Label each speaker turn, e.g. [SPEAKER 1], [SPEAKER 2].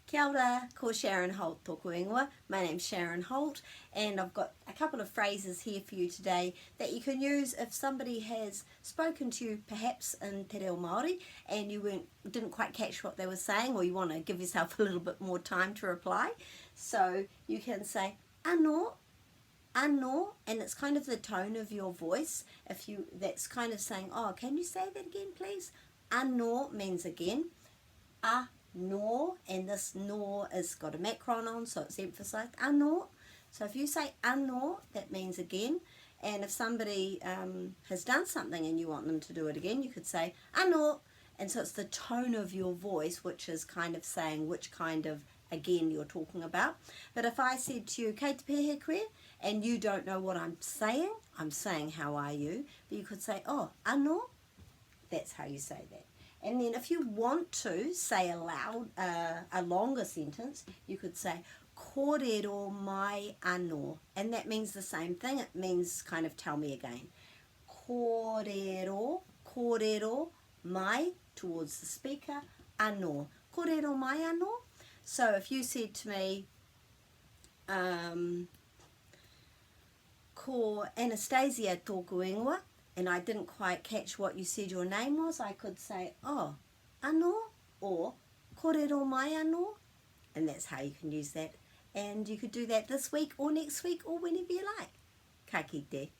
[SPEAKER 1] Kia ora, ko Sharon Holt tōku ingoa. My name's Sharon Holt, and I've got a couple of phrases here for you today that you can use if somebody has spoken to you perhaps in Te Reo Māori and you didn't quite catch what they were saying, or you want to give yourself a little bit more time to reply. So you can say anō, anō, and it's kind of the tone of your voice. That's kind of saying, oh, can you say that again please? Anō means again. Anō, and this nor is got a macron on, so it's emphasized. Anō. So if you say anō, that means again. And if somebody has done something and you want them to do it again, you could say anō. And so it's the tone of your voice which is kind of saying which kind of again you're talking about. But if I said to you, kei te pehe koe, and you don't know what I'm saying how are you? But you could say, oh, anō. That's how you say that. And then if you want to say aloud a longer sentence, you could say kōrero mai anō. And that means the same thing. It means kind of tell me again. Kōrero, kōrero mai, towards the speaker, anō. Kōrero mai anō. So if you said to me, ko Anastasia tōku ingoa, and I didn't quite catch what you said your name was, I could say, oh, anō, or kōrero mai anō, and that's how you can use that. And you could do that this week or next week or whenever you like. Ka kite.